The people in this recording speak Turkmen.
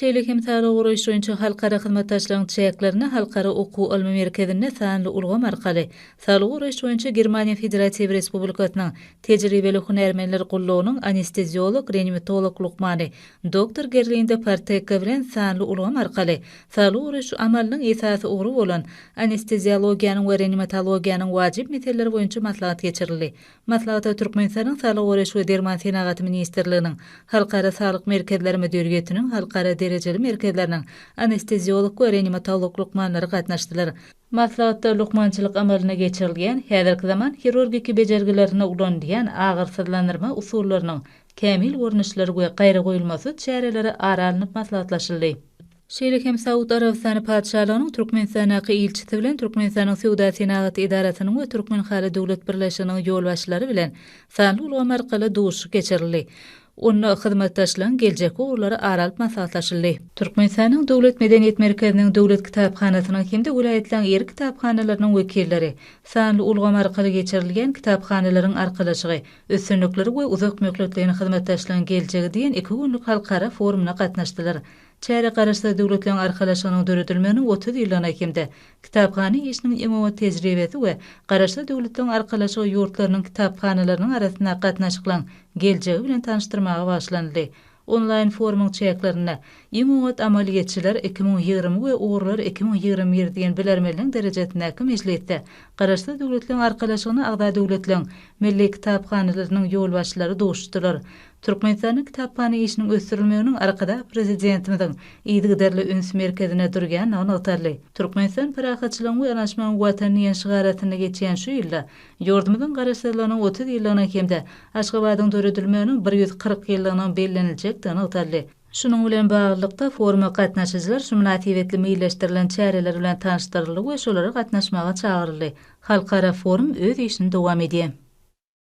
Çeýlek hemtara uğraşyňça halkara hyzmatdaşlygyň çäklerini halkara okuw almy merkezine sanly ulgam arkaly salyk uğraşyňça Germaniýa Federasiýa Respublikasynyň tejribeli hunärmenleri gullawnyň anesteziolog, reanimatolog lukmany doktor Gerlinde Parteka bilen sanly ulgam arkaly salyk uğraşy amalynyň esasy uğru bolan anesteziologiýanyň we reanimatologiýanyň wajyp meselleri boýunça maslahat geçirildi. Maslahata Türkmenistanyň salyk uğraşy we derman senagaty ministrliginiň halkara salyk merkezleri müdüriyetiniň halkara dereceli merkezleriniň anesteziolog we reanimatolog lukmanlary gatnaşdylar. Maslahatda lukmançylyk amalyna geçirilýän häzirki zaman hirurgiki bejergilerine ulanýan agyr sızlandyrma usullarynyň kämil görnüşleri we gaýry goýulmasy çäreleri aralanyp maslahatlaşyldy. Şeýle hem Saud Arabistany padşahlygynyň Turkmenistanaky ilçisi bilen Turkmenistanyň Sewda Senagaty idarasynyň we Türkmen Hally Döwlet Birleşiginiň ýolbaşçylary bilen sanly ulgam arkaly duşuş geçirildi. Onda hyzmatdaşlygyň geljek uğurlary aralyp maslahatlaşyldy. Türkmenistanyň Döwlet Medeniýet Merkeziniň Döwlet Kitapxanasynyň hemde vilayatlanyň eri kitapxanalarynyň wekilleri sanly ulgam arkaly geçirilýän kitapxanalaryň arkalaşygy, üstünlikleri we uzak möhletligini hyzmatdaşlygyň geljegi diýen 2 günlük halkara forumuna gatnaşdylar. Çäre garaşda döwletleriň arkalaşygynyň döredilmegini 30 ýyldan ekimde kitapxana işiniň ýymy tejribesi we garaşda döwletleriň arkalaşygy ýurtlarynyň kitapxanalarynyň arasynda gatnaşyklaryň geljegi bilen tanışdyrmaga başlandy. Online forumun çäklerine ýymy amaliýetçiler 2020 we uğurlar 2021 diýen bilermeliň derejesindäki mejlisde garaşda döwletleriň arkalaşygyny agda döwletleriň milli kitapxanalarynyň ýolbaşçylary duşdylar. Türkmenistanyň kitapxana işiniň ösdürilmeginiň arkada prezidentimiziň ýygyderli üns merkezine durýan anatarly. Türkmenistan parahatçylygyň we anaşmagyň watanyň ýanşygaratyna geçýän şu ýylda ýurdumyzyň garaşdyrlarynyň 30 ýyllygyna hemde Aşgabatyň döredilmeginiň 140 ýyllygyna bellenilejek anatarly. Şunun bilen baglykda foruma gatnaşyjylar şu münasibetli meýilleşdirilen çäreler bilen tanışdyryldy we şolary gatnaşmaga çagyryldy. Halkara forum öz işini dowam edýär.